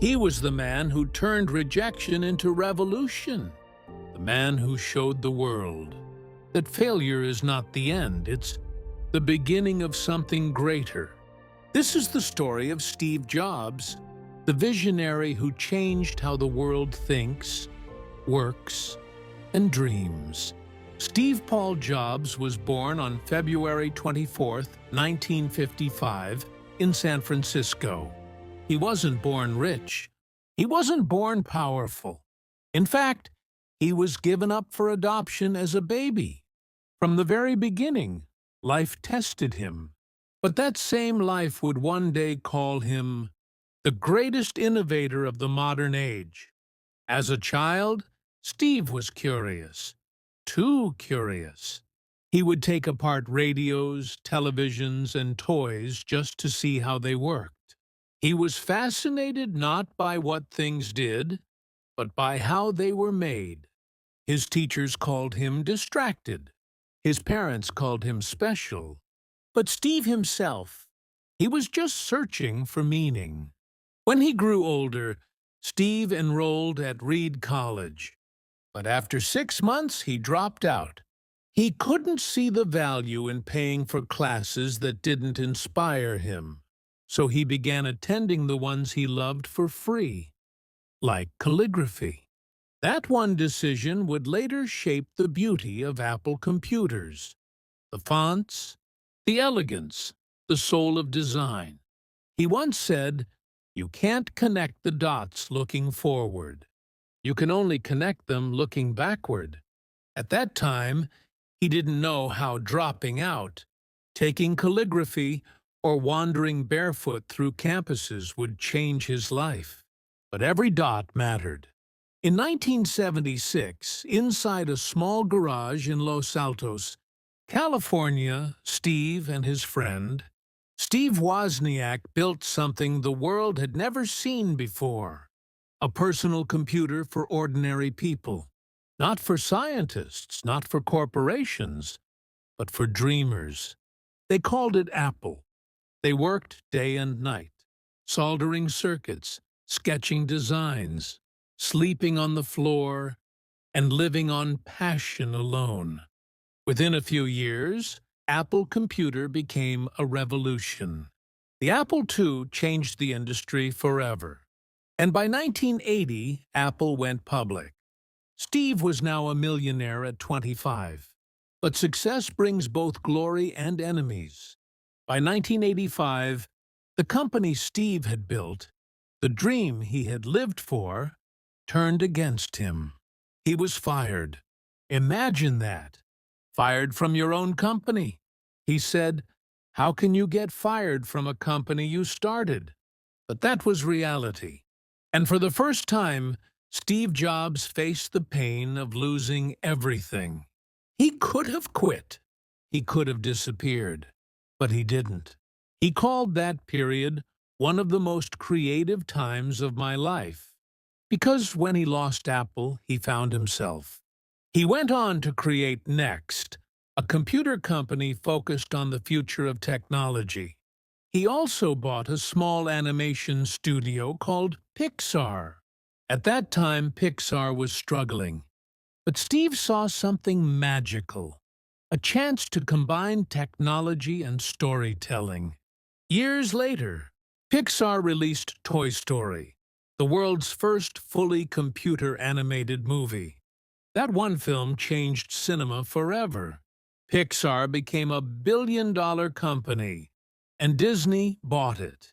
He was the man who turned rejection into revolution, the man who showed the world that failure is not the end, it's the beginning of something greater. This is the story of Steve Jobs, the visionary who changed how the world thinks, works, and dreams. Steve Paul Jobs was born on February 24, 1955, in San Francisco. He wasn't born rich. He wasn't born powerful. In fact, he was given up for adoption as a baby. From the very beginning, life tested him. But that same life would one day call him the greatest innovator of the modern age. As a child, Steve was curious, too curious. He would take apart radios, televisions, and toys just to see how they worked. He was fascinated not by what things did, but by how they were made. His teachers called him distracted. His parents called him special. But Steve himself, he was just searching for meaning. When he grew older, Steve enrolled at Reed College. But after 6 months, he dropped out. He couldn't see the value in paying for classes that didn't inspire him. So he began attending the ones he loved for free, like calligraphy. That one decision would later shape the beauty of Apple computers. The fonts, the elegance, the soul of design. He once said, "You can't connect the dots looking forward. You can only connect them looking backward." At that time, he didn't know how dropping out, taking calligraphy, or wandering barefoot through campuses would change his life. But every dot mattered. In 1976, inside a small garage in Los Altos, California, Steve and his friend, Steve Wozniak, built something the world had never seen before. A personal computer for ordinary people. Not for scientists, not for corporations, but for dreamers. They called it Apple. They worked day and night, soldering circuits, sketching designs, sleeping on the floor, and living on passion alone. Within a few years, Apple Computer became a revolution. The Apple II changed the industry forever. And by 1980, Apple went public. Steve was now a millionaire at 25. But success brings both glory and enemies. By 1985, the company Steve had built, the dream he had lived for, turned against him. He was fired. Imagine that. Fired from your own company. He said, "How can you get fired from a company you started?" But that was reality. And for the first time, Steve Jobs faced the pain of losing everything. He could have quit. He could have disappeared. But he didn't. He called that period one of the most creative times of my life. Because when he lost Apple, he found himself. He went on to create Next, a computer company focused on the future of technology. He also bought a small animation studio called Pixar. At that time, Pixar was struggling. But Steve saw something magical, a chance to combine technology and storytelling. Years later, Pixar released Toy Story, the world's first fully computer-animated movie. That one film changed cinema forever. Pixar became a billion-dollar company, and Disney bought it.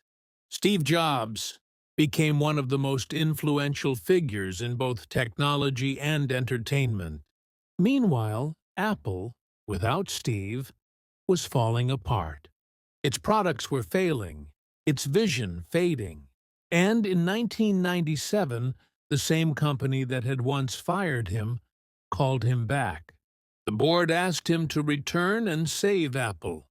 Steve Jobs became one of the most influential figures in both technology and entertainment. Meanwhile, Apple, without Steve, was falling apart. Its products were failing, its vision fading. And in 1997, the same company that had once fired him called him back. The board asked him to return and save Apple.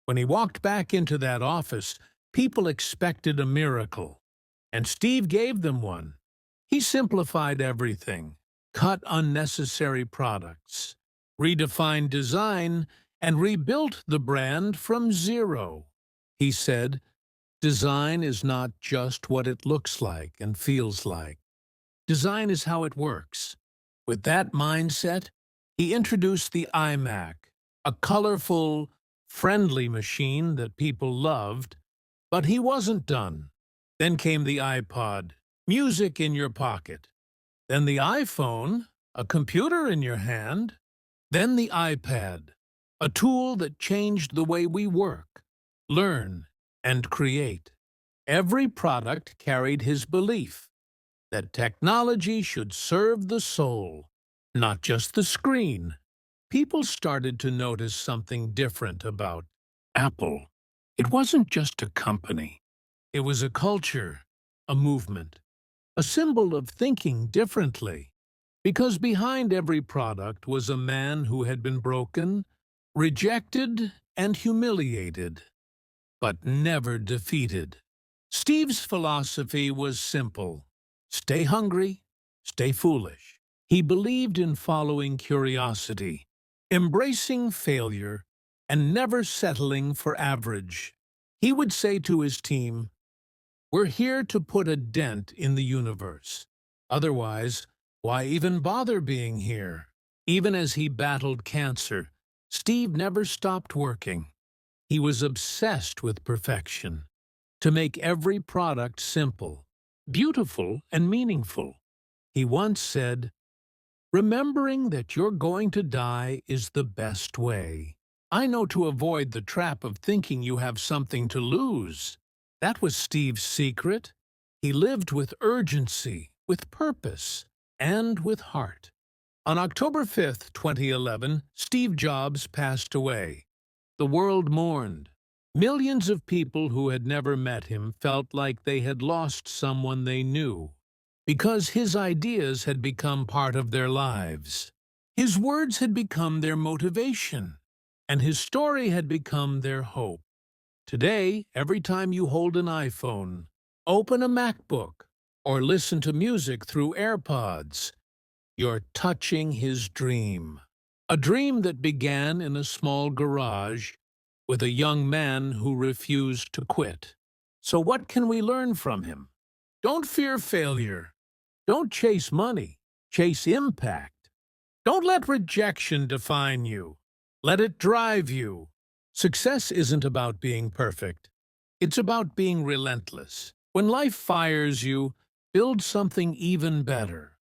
When he walked back into that office, people expected a miracle. And Steve gave them one. He simplified everything, cut unnecessary products, redefined design, and rebuilt the brand from zero. He said, Design is not just what it looks like and feels like. Design is how it works. With that mindset, he introduced the iMac, a colorful, friendly machine that people loved, but he wasn't done. Then came the iPod, music in your pocket. Then the iPhone, a computer in your hand. Then the iPad, a tool that changed the way we work, learn, and create. Every product carried his belief that technology should serve the soul, not just the screen. People started to notice something different about Apple. It wasn't just a company. It was a culture, a movement, a symbol of thinking differently. Because behind every product was a man who had been broken, rejected, and humiliated, but never defeated. Steve's philosophy was simple. Stay hungry, stay foolish. He believed in following curiosity, embracing failure, and never settling for average. He would say to his team, "We're here to put a dent in the universe. Otherwise, why even bother being here?" Even as he battled cancer, Steve never stopped working. He was obsessed with perfection, to make every product simple, beautiful, and meaningful. He once said, "Remembering that you're going to die is the best way. I know to avoid the trap of thinking you have something to lose." That was Steve's secret. He lived with urgency, with purpose, and with heart. On October 5th, 2011, Steve Jobs passed away. The world mourned. Millions of people who had never met him felt like they had lost someone they knew, because his ideas had become part of their lives. His words had become their motivation, and his story had become their hope. Today, every time you hold an iPhone, open a MacBook, or listen to music through AirPods, you're touching his dream. A dream that began in a small garage with a young man who refused to quit. So what can we learn from him? Don't fear failure. Don't chase money. Chase impact. Don't let rejection define you. Let it drive you. Success isn't about being perfect. It's about being relentless. When life fires you, build something even better.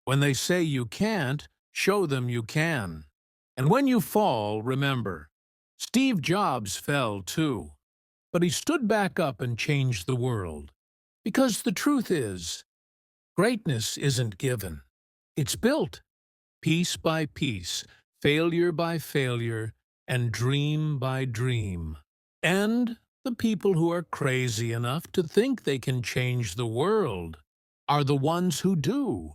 When they say you can't, show them you can. And when you fall, remember, Steve Jobs fell too, but he stood back up and changed the world. Because the truth is, greatness isn't given. It's built, piece by piece, failure by failure, and dream by dream. And the people who are crazy enough to think they can change the world are the ones who do.